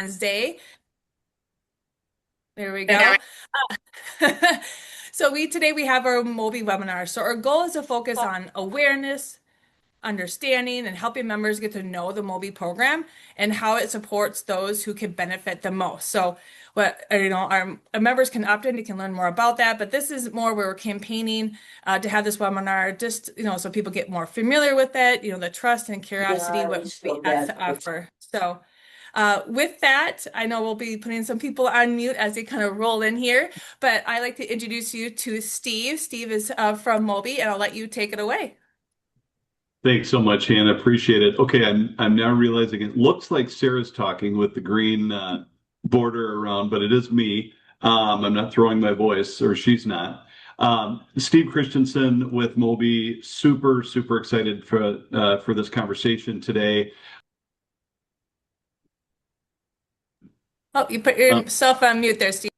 Wednesday. There we go. So today we have our MOBE webinar. So our goal is to focus on awareness, understanding, and helping members get to know the MOBE program and how it supports those who can benefit the most. So our members can opt in, they can learn more about that, but this is more where we're campaigning to have this webinar just, so people get more familiar with it, the trust and curiosity, what MOBE has to offer. So with that, I know we'll be putting some people on mute as they kind of roll in here, but I'd like to introduce you to Steve. Steve is from MOBE, and I'll let you take it away. Thanks so much, Hannah. Appreciate it. Okay, I'm now realizing it looks like Sarah's talking with the green border around, but it is me. I'm not throwing my voice, or she's not. Steve Christensen with MOBE. Super, super excited for this conversation today. Oh, you put Uh, yourself on mute there, Steve.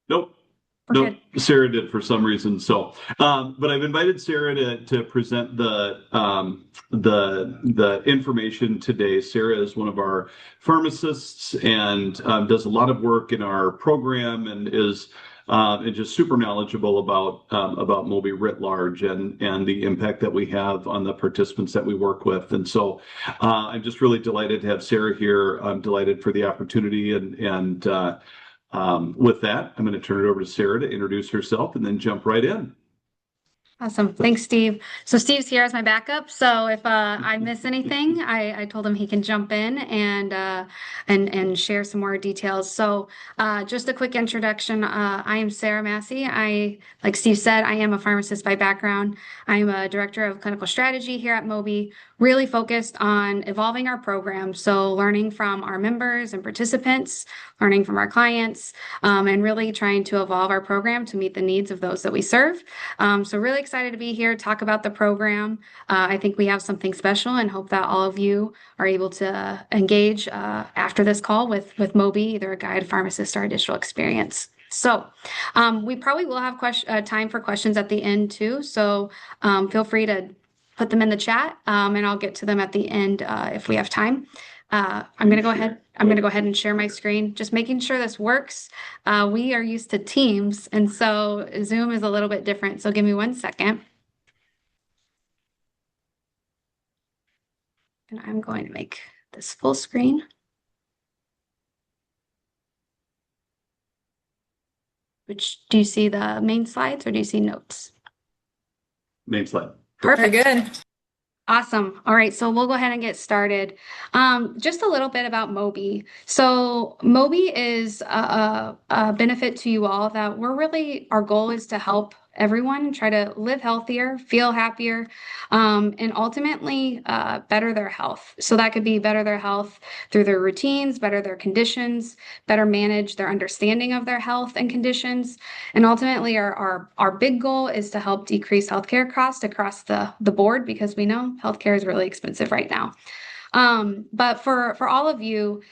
nope. We're Nope, good. Sarah did for some reason. So, but I've invited Sarah to present the information today. Sarah is one of our pharmacists and does a lot of work in our program and is and just super knowledgeable about MOBE writ large and the impact that we have on the participants that we work with. And so, I'm just really delighted to have Sarah here. I'm delighted for the opportunity and with that, I'm going to turn it over to Sarah to introduce herself and then jump right in. Awesome. Thanks, Steve. So Steve's here as my backup. So if I miss anything, I told him he can jump in and share some more details. So just a quick introduction. I am Sarah Massey. Like Steve said, I am a pharmacist by background. I'm a director of clinical strategy here at MOBE, really focused on evolving our program. So learning from our members and participants, learning from our clients, and really trying to evolve our program to meet the needs of those that we serve. So really excited to be here, talk about the program. I think we have something special and hope that all of you are able to engage after this call with MOBE, either a guide, pharmacist, or a digital experience. So we probably will have time for questions at the end too. So feel free to put them in the chat and I'll get to them at the end if we have time. I'm going to go ahead. I'm going to go ahead and share my screen, just making sure this works. We are used to Teams, and so Zoom is a little bit different. So give me 1 second. And I'm going to make this full screen. Do you see the main slides or do you see notes? Main slide. Perfect. Very good. Awesome. All right, so we'll go ahead and get started. Just a little bit about MOBE. So MOBE is a benefit to you all that our goal is to help everyone try to live healthier, feel happier, and ultimately better their health. So that could be better their health through their routines, better their conditions, better manage their understanding of their health and conditions. And ultimately, our big goal is to help decrease healthcare costs across the board because we know healthcare is really expensive right now. But for all of you,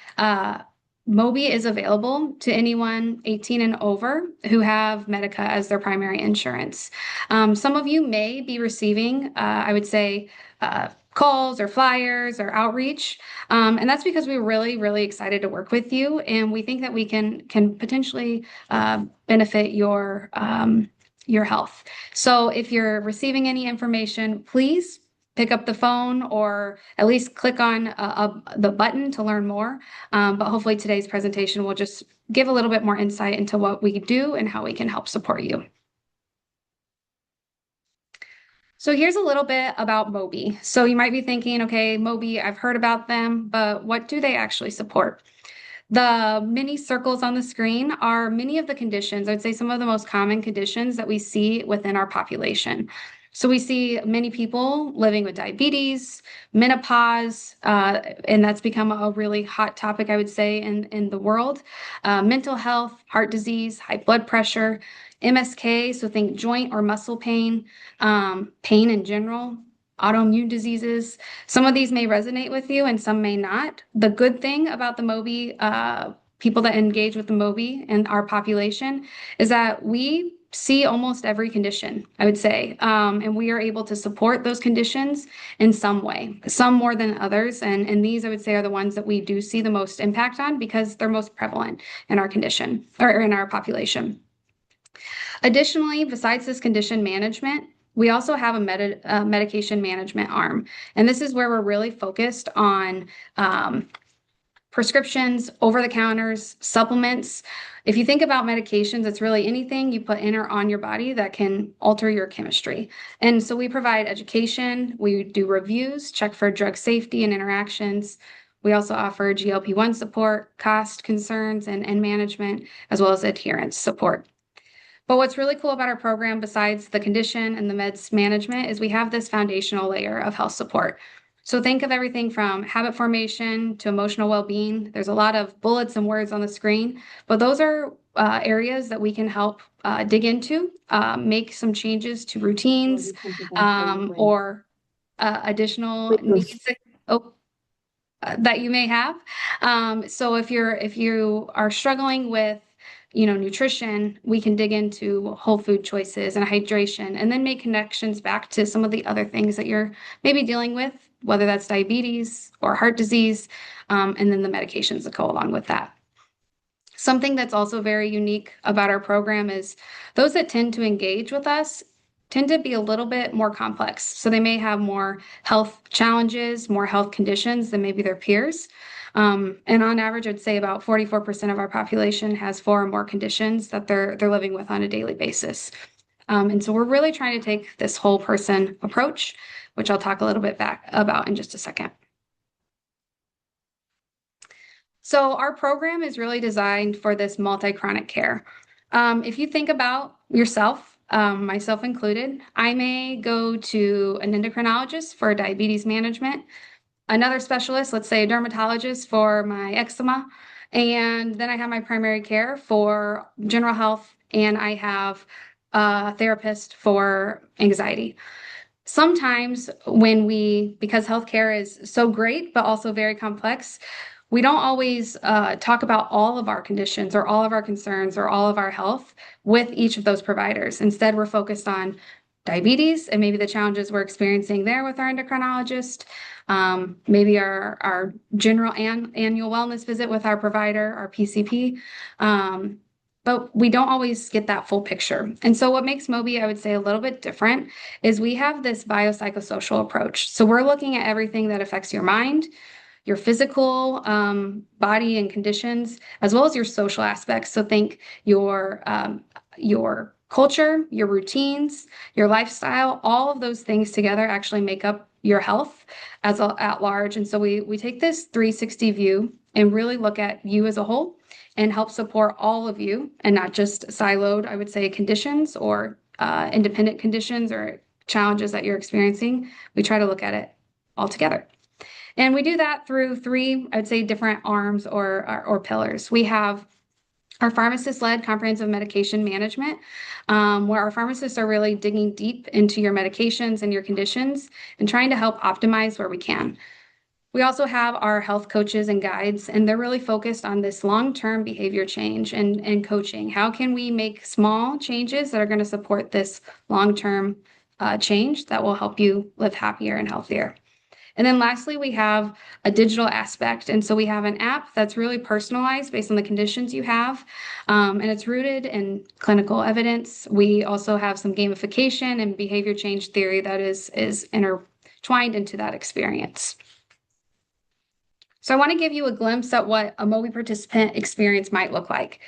MOBE is available to anyone 18 and over who have Medica as their primary insurance. Some of you may be receiving, I would say, calls or flyers or outreach. And that's because we're really, really excited to work with you. And we think that we can potentially benefit your health. So if you're receiving any information, please pick up the phone or at least click on the button to learn more. But hopefully today's presentation will just give a little bit more insight into what we do and how we can help support you. So here's a little bit about MOBE. So you might be thinking, okay, MOBE, I've heard about them, but what do they actually support? The mini circles on the screen are many of the conditions, I'd say some of the most common conditions that we see within our population. So we see many people living with diabetes, menopause, and that's become a really hot topic, I would say, in the world. Mental health, heart disease, high blood pressure, MSK, so think joint or muscle pain, pain in general, autoimmune diseases. Some of these may resonate with you and some may not. The good thing about the MOBE, people that engage with the MOBE and our population is that we see almost every condition, I would say. And we are able to support those conditions in some way, some more than others. And these, I would say, are the ones that we do see the most impact on because they're most prevalent in our condition or in our population. Additionally, besides this condition management, we also have a medication management arm. And this is where we're really focused on prescriptions, over-the-counters, supplements. If you think about medications, it's really anything you put in or on your body that can alter your chemistry. And so we provide education, we do reviews, check for drug safety and interactions. We also offer GLP-1 support, cost concerns, and management, as well as adherence support. But what's really cool about our program, besides the condition and the meds management, is we have this foundational layer of health support. So think of everything from habit formation to emotional well-being. There's a lot of bullets and words on the screen, but those are areas that we can help dig into, make some changes to routines or additional needs that you may have. So if you are struggling with nutrition, we can dig into whole food choices and hydration, and then make connections back to some of the other things that you're maybe dealing with, whether that's diabetes or heart disease, and then the medications that go along with that. Something that's also very unique about our program is those that tend to engage with us tend to be a little bit more complex. So they may have more health challenges, more health conditions than maybe their peers. And on average, I'd say about 44% of our population has 4 or more conditions that they're living with on a daily basis. And so we're really trying to take this whole person approach, which I'll talk a little bit back about in just a second. So our program is really designed for this multi-chronic care. If you think about yourself, myself included, I may go to an endocrinologist for diabetes management, another specialist, let's say a dermatologist for my eczema, and then I have my primary care for general health, and I have a therapist for anxiety. Sometimes because healthcare is so great, but also very complex, we don't always talk about all of our conditions or all of our concerns or all of our health with each of those providers. Instead, we're focused on diabetes and maybe the challenges we're experiencing there with our endocrinologist, maybe our general annual wellness visit with our provider, our PCP. But we don't always get that full picture. And so what makes MOBE, I would say, a little bit different is we have this biopsychosocial approach. So we're looking at everything that affects your mind, your physical body and conditions, as well as your social aspects. So think your culture, your routines, your lifestyle, all of those things together actually make up your health at large. And so we take this 360 view and really look at you as a whole and help support all of you and not just siloed, I would say, conditions or independent conditions or challenges that you're experiencing. We try to look at it all together. And we do that through 3, I would say, different arms or pillars. We have our pharmacist-led comprehensive medication management, where our pharmacists are really digging deep into your medications and your conditions and trying to help optimize where we can. We also have our health coaches and guides, and they're really focused on this long-term behavior change and coaching. How can we make small changes that are going to support this long-term change that will help you live happier and healthier? And then lastly, we have a digital aspect. And so we have an app that's really personalized based on the conditions you have, and it's rooted in clinical evidence. We also have some gamification and behavior change theory that is intertwined into that experience. So I want to give you a glimpse at what a MOBE participant experience might look like.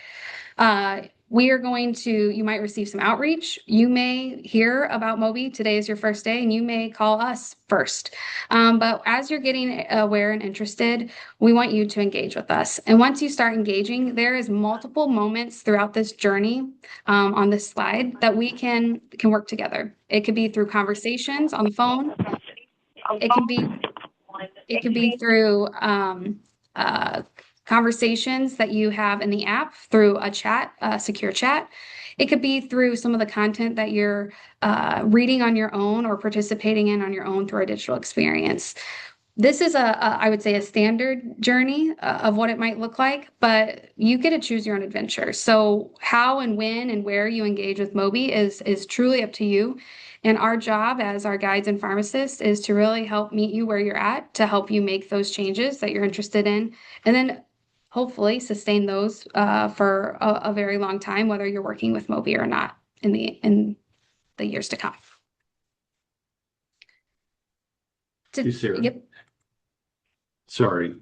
You might receive some outreach. You may hear about MOBE. Today is your first day, and you may call us first. But as you're getting aware and interested, we want you to engage with us. And once you start engaging, there is multiple moments throughout this journey on this slide that we can work together. It could be through conversations on the phone. It can be through conversations that you have in the app through a chat, a secure chat. It could be through some of the content that you're reading on your own or participating in on your own through our digital experience. this is I would say a standard journey of what it might look like, but you get to choose your own adventure. So how and when and where you engage with MOBE is truly up to you. And our job as our guides and pharmacists is to really help meet you where you're at, to help you make those changes that you're interested in, and then hopefully sustain those for a very long time, whether you're working with MOBE or not in the years to come. Hey, Sarah. Yep. Sorry.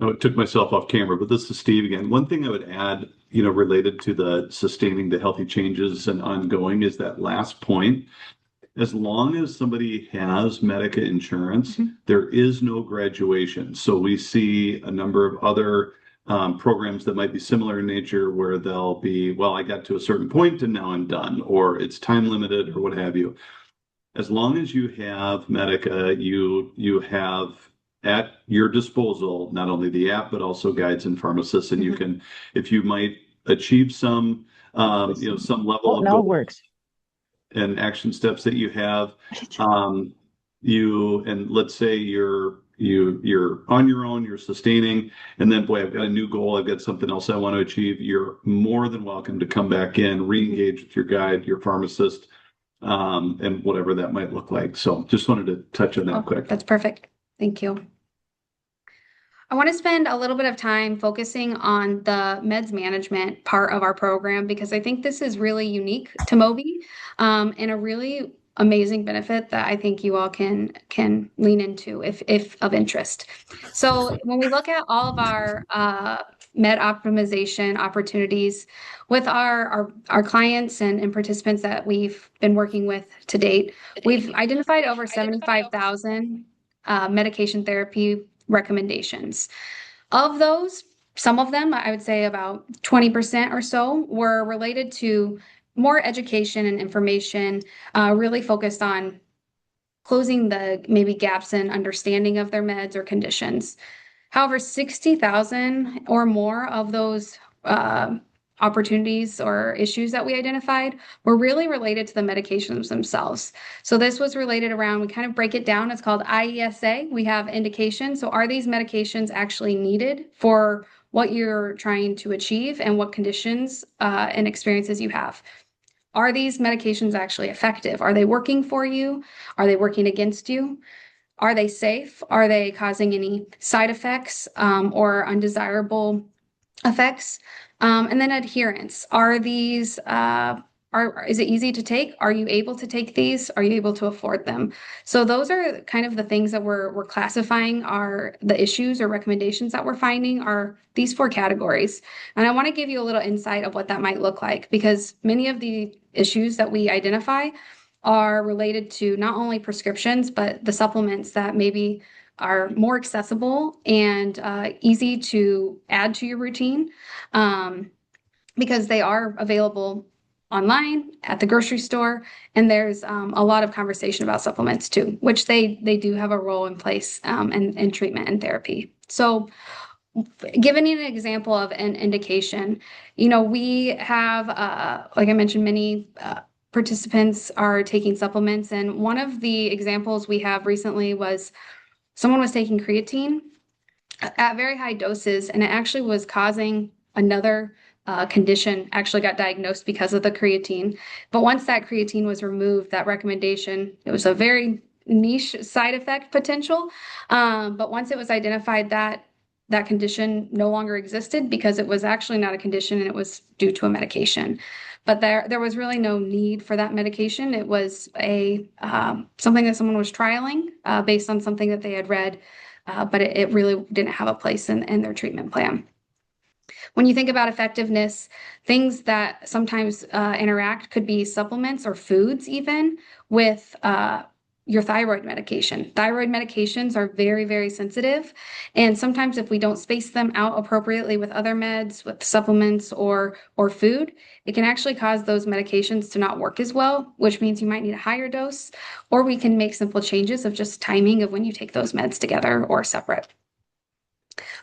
I took myself off camera, but this is Steve again. One thing I would add, related to the sustaining the healthy changes and ongoing is that last point. As long as somebody has Medica insurance, there is no graduation. So we see a number of other programs that might be similar in nature where they'll be, well, I got to a certain point and now I'm done, or it's time limited or what have you. As long as you have Medica, you have at your disposal not only the app but also guides and pharmacists, and you can, if you might achieve some some level of now it goal works. and action steps that you have, and let's say you're on your own, you're sustaining, and then boy, I've got a new goal, I've got something else I want to achieve. You're more than welcome to come back in, re-engage with your guide, your pharmacist, and whatever that might look like. So just wanted to touch on that quick. That's perfect. Thank you. I want to spend a little bit of time focusing on the meds management part of our program because I think this is really unique to MOBE, and a really amazing benefit that I think you all can lean into if of interest. So when we look at all of our med optimization opportunities with our clients and participants that we've been working with to date, we've identified over 75,000 medication therapy recommendations. Of those, some of them, I would say about 20% or so, were related to more education and information, really focused on closing the maybe gaps in understanding of their meds or conditions. However, 60,000 or more of those opportunities or issues that we identified were really related to the medications themselves. So this was related around, we kind of break it down. It's called IESA. We have indications. So are these medications actually needed for what you're trying to achieve and what conditions and experiences you have? Are these medications actually effective? Are they working for you? Are they working against you? Are they safe? Are they causing any side effects or undesirable effects? And then adherence. Are these is it easy to take? Are you able to take these? Are you able to afford them? So those are kind of the things that we're classifying are the issues or recommendations that we're finding are these 4 categories. And I want to give you a little insight of what that might look like because many of the issues that we identify are related to not only prescriptions, but the supplements that maybe are more accessible and easy to add to your routine because they are available online at the grocery store. And there's a lot of conversation about supplements too, which they do have a role in place in treatment and therapy. So giving you an example of an indication, we have, like I mentioned, many participants are taking supplements. And one of the examples we have recently was someone was taking creatine at very high doses, and it actually was causing another condition, actually got diagnosed because of the creatine. But once that creatine was removed, that recommendation, it was a very niche side effect potential. But once it was identified that that condition no longer existed because it was actually not a condition and it was due to a medication. But there was really no need for that medication. It was a something that someone was trialing based on something that they had read, but it really didn't have a place in their treatment plan. When you think about effectiveness, things that sometimes interact could be supplements or foods even with your thyroid medication. Thyroid medications are very, very sensitive. And sometimes if we don't space them out appropriately with other meds, with supplements or food, it can actually cause those medications to not work as well, which means you might need a higher dose, or we can make simple changes of just timing of when you take those meds together or separate.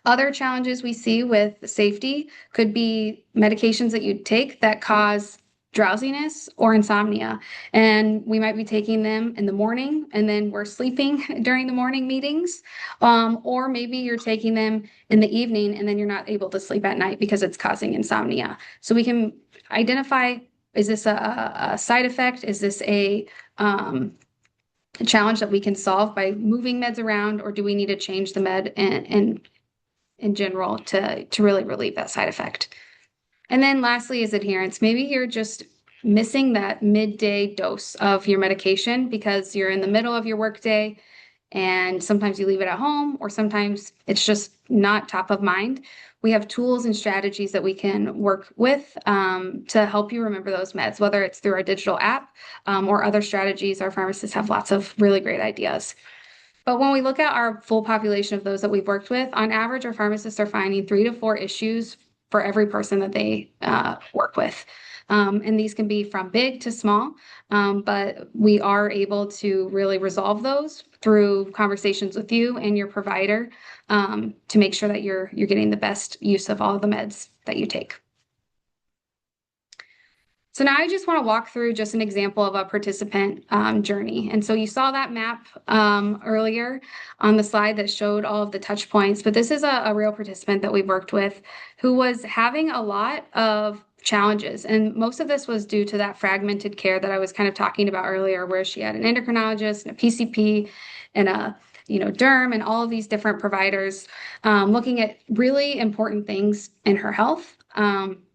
Other challenges we see with safety could be medications that you take that cause drowsiness or insomnia. And we might be taking them in the morning and then we're sleeping during the morning meetings. Or maybe you're taking them in the evening and then you're not able to sleep at night because it's causing insomnia. So we can identify, is this a side effect? Is this a challenge that we can solve by moving meds around, or do we need to change the med and in general to really relieve that side effect? And then lastly is adherence. Maybe you're just missing that midday dose of your medication because you're in the middle of your workday and sometimes you leave it at home or sometimes it's just not top of mind. We have tools and strategies that we can work with to help you remember those meds, whether it's through our digital app or other strategies. Our pharmacists have lots of really great ideas. But when we look at our full population of those that we've worked with, on average, our pharmacists are finding 3 to 4 issues for every person that they work with. And these can be from big to small, but we are able to really resolve those through conversations with you and your provider to make sure that you're getting the best use of all of the meds that you take. So now I just want to walk through just an example of a participant journey. And so you saw that map earlier on the slide that showed all of the touch points, but this is a real participant that we've worked with who was having a lot of challenges. And most of this was due to that fragmented care that I was kind of talking about earlier, where she had an endocrinologist and a PCP and a derm and all of these different providers looking at really important things in her health.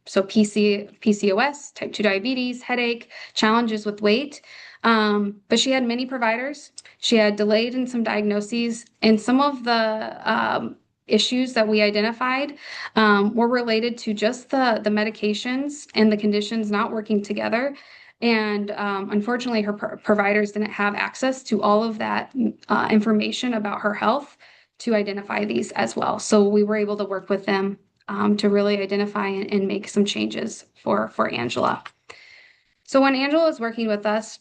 So PCOS, type 2 diabetes, headache, challenges with weight. But she had many providers. She had delayed in some diagnoses, and some of the issues that we identified were related to just the medications and the conditions not working together. And unfortunately, her providers didn't have access to all of that information about her health to identify these as well. So we were able to work with them to really identify and make some changes for Angela. So when Angela was working with us,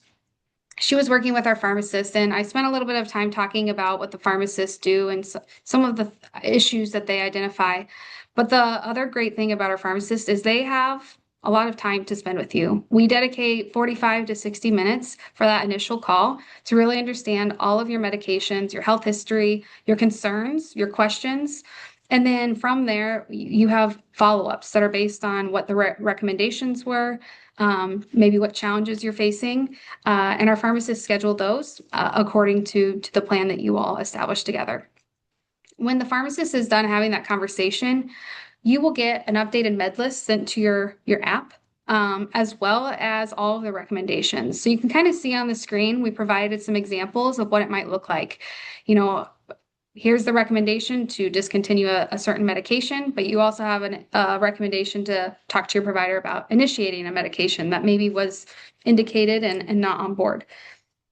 she was working with our pharmacist, and I spent a little bit of time talking about what the pharmacists do and some of the issues that they identify. But the other great thing about our pharmacists is they have a lot of time to spend with you. We dedicate 45 to 60 minutes for that initial call to really understand all of your medications, your health history, your concerns, your questions. And then from there, you have follow-ups that are based on what the recommendations were, maybe what challenges you're facing, and our pharmacists schedule those according to the plan that you all established together. When the pharmacist is done having that conversation, you will get an updated med list sent to your app, as well as all of the recommendations. So you can kind of see on the screen, we provided some examples of what it might look like. Here's the recommendation to discontinue a certain medication, but you also have a recommendation to talk to your provider about initiating a medication that maybe was indicated and not on board.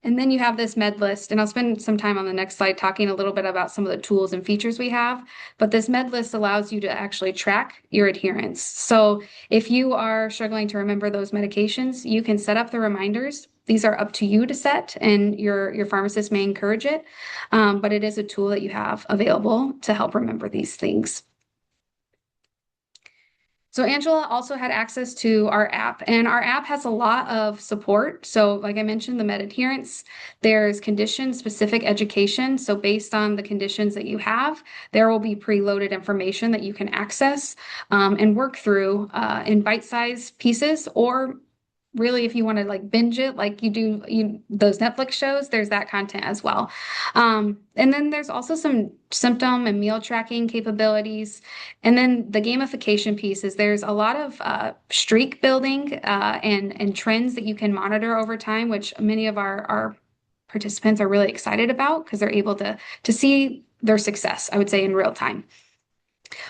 And then you have this med list, and I'll spend some time on the next slide talking a little bit about some of the tools and features we have, but this med list allows you to actually track your adherence. So if you are struggling to remember those medications, you can set up the reminders. These are up to you to set, and your pharmacist may encourage it, but it is a tool that you have available to help remember these things. So Angela also had access to our app, and our app has a lot of support. So like I mentioned, the med adherence, there's condition-specific education. So based on the conditions that you have, there will be preloaded information that you can access and work through in bite-sized pieces, or really, if you want to like binge it, like you do those Netflix shows, there's that content as well. And then there's also some symptom and meal tracking capabilities. And then the gamification piece is there's a lot of streak building and trends that you can monitor over time, which many of our participants are really excited about because they're able to see their success, I would say, in real time.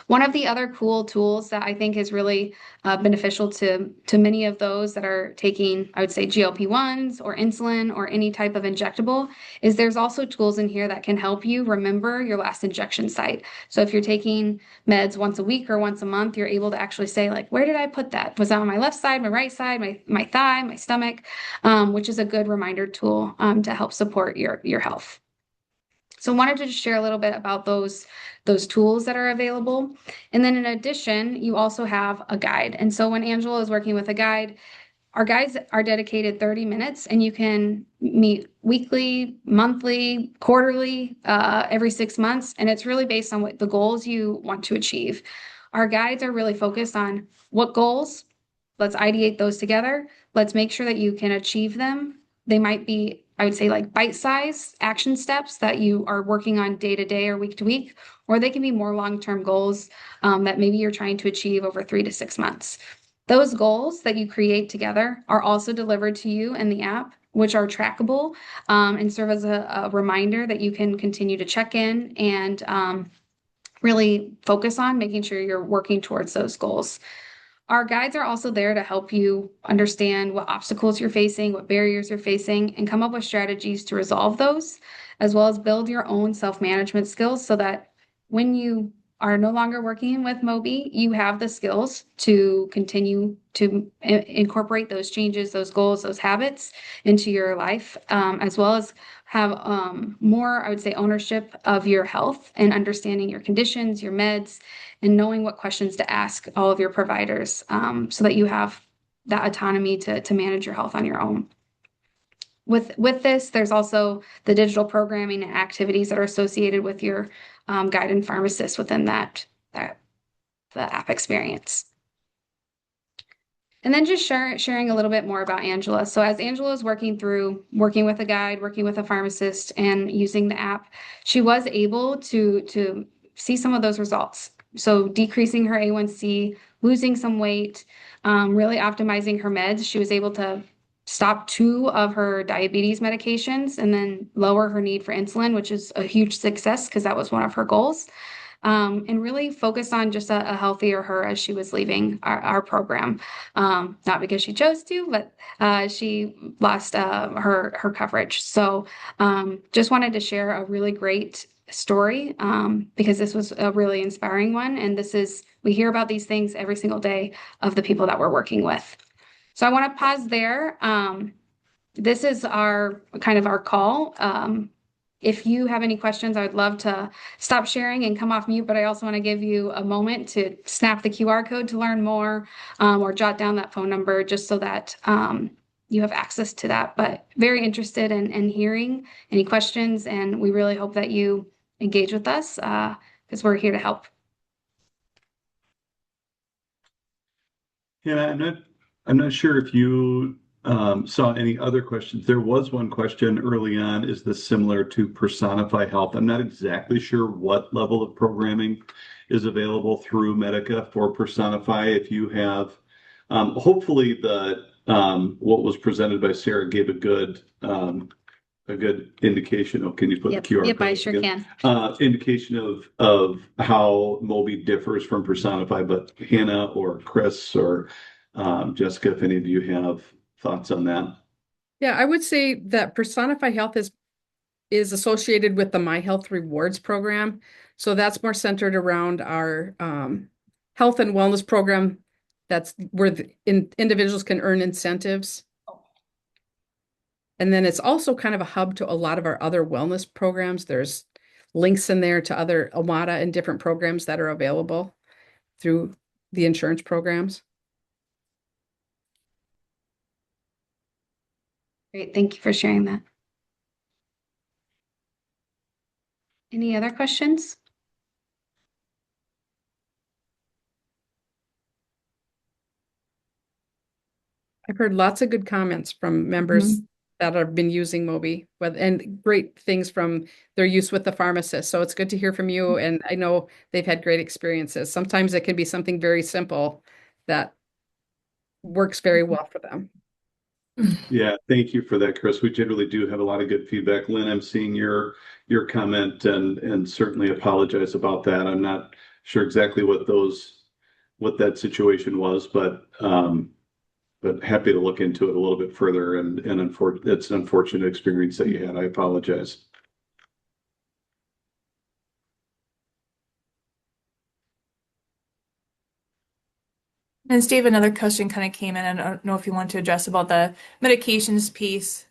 One of the other cool tools that I think is really beneficial to many of those that are taking, I would say, GLP-1s or insulin or any type of injectable is there's also tools in here that can help you remember your last injection site. So if you're taking meds once a week or once a month, you're able to actually say, like, where did I put that? Was that on my left side, my right side, my thigh, my stomach, which is a good reminder tool to help support your health. So I wanted to just share a little bit about those tools that are available. And then in addition, you also have a guide. And so when Angela is working with a guide, our guides are dedicated 30 minutes, and you can meet weekly, monthly, quarterly, every 6 months. And it's really based on what the goals you want to achieve. Our guides are really focused on what goals. Let's ideate those together. Let's make sure that you can achieve them. They might be, I would say, like bite-sized action steps that you are working on day to day or week to week, or they can be more long-term goals that maybe you're trying to achieve over 3 to 6 months. Those goals that you create together are also delivered to you in the app, which are trackable and serve as a reminder that you can continue to check in and really focus on making sure you're working towards those goals. Our guides are also there to help you understand what obstacles you're facing, what barriers you're facing, and come up with strategies to resolve those, as well as build your own self-management skills so that when you are no longer working with MOBE, you have the skills to continue to incorporate those changes, those goals, those habits into your life, as well as have more, I would say, ownership of your health and understanding your conditions, your meds, and knowing what questions to ask all of your providers so that you have that autonomy to manage your health on your own. With this, there's also the digital programming and activities that are associated with your guide and pharmacist within the app experience. And then just sharing a little bit more about Angela. So as Angela is working with a guide, working with a pharmacist, and using the app, she was able to see some of those results. So decreasing her A1C, losing some weight, really optimizing her meds. She was able to stop 2 of her diabetes medications and then lower her need for insulin, which is a huge success because that was one of her goals. And really focus on just a healthier her as she was leaving our program. Not because she chose to, but she lost her coverage. So just wanted to share a really great story because this was a really inspiring one. And we hear about these things every single day of the people that we're working with. So I want to pause there. This is our call. If you have any questions, I would love to stop sharing and come off mute, but I also want to give you a moment to snap the QR code to learn more or jot down that phone number just so that you have access to that. But very interested in hearing any questions, and we really hope that you engage with us because we're here to help. Yeah, I'm not sure if you saw any other questions. There was one question early on. Is this similar to Personify Health? I'm not exactly sure what level of programming is available through Medica for Personify. If you have, hopefully what was presented by Sarah gave a good indication. Oh, can you put the QR Yep, code I sure again? can. Indication of how MOBE differs from Personify, but Hannah or Chris or Jessica, if any of you have thoughts on that. Yeah, I would say that Personify Health is associated with the My Health Rewards program. So that's more centered around our health and wellness program. That's where individuals can earn incentives. And then it's also kind of a hub to a lot of our other wellness programs. There's links in there to other OMADA and different programs that are available through the insurance programs. Great, thank you for sharing that. Any other questions? I've heard lots of good comments from members that have been using MOBE and great things from their use with the pharmacist. So it's good to hear from you. And I know they've had great experiences. Sometimes it can be something very simple that works very well for them. Yeah, thank you for that, Chris. We generally do have a lot of good feedback. Lynn, I'm seeing your comment and certainly apologize about that. I'm not sure exactly what that situation was, but happy to look into it a little bit further. And it's an unfortunate experience that you had. I apologize. And Steve, another question kind of came in. I don't know if you want to address about the medications piece.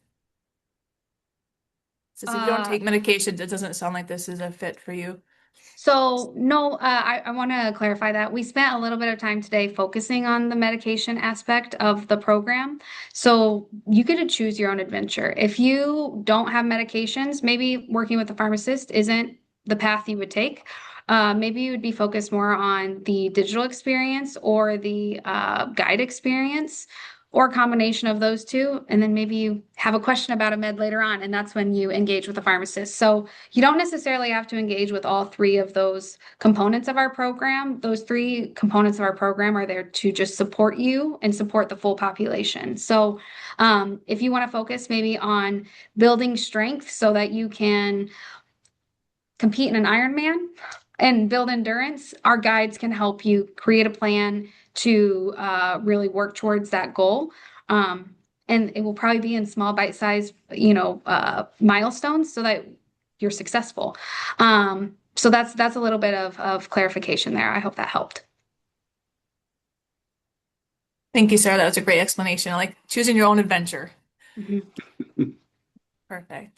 Since if you don't take medications, it doesn't sound like this is a fit for you. So no, I want to clarify that we spent a little bit of time today focusing on the medication aspect of the program. So you get to choose your own adventure. If you don't have medications, maybe working with a pharmacist isn't the path you would take. Maybe you would be focused more on the digital experience or the guide experience, or a combination of those two. And then maybe you have a question about a med later on, and that's when you engage with the pharmacist. So you don't necessarily have to engage with all three of those components of our program. Those three components of our program are there to just support you and support the full population. So if you want to focus maybe on building strength so that you can compete in an Ironman and build endurance, our guides can help you create a plan to really work towards that goal. And it will probably be in small bite-sized, milestones so that you're successful. So that's a little bit of clarification there. I hope that helped. Thank you, Sarah. That was a great explanation. I like choosing your own adventure. Mhm. Perfect.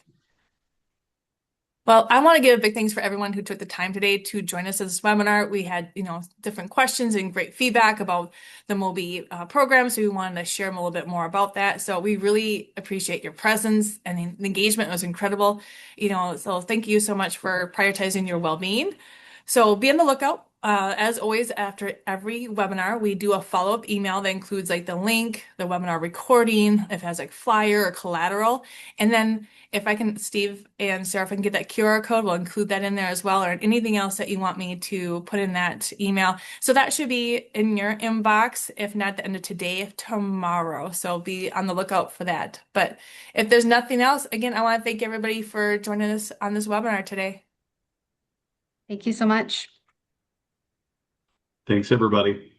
Well, I want to give a big thanks for everyone who took the time today to join us in this webinar. We had, different questions and great feedback about the MOBE program, so we wanted to share a little bit more about that. So we really appreciate your presence, and the engagement was incredible. So thank you so much for prioritizing your well-being. So be on the lookout. As always, after every webinar, we do a follow-up email that includes like the link, the webinar recording, if it has like flyer or collateral. And then if I can, Steve and Sarah, if I can get that QR code, we'll include that in there as well, or anything else that you want me to put in that email. So that should be in your inbox, if not at the end of today, tomorrow. So be on the lookout for that. But if there's nothing else, again, I want to thank everybody for joining us on this webinar today. Thank you so much. Thanks, everybody.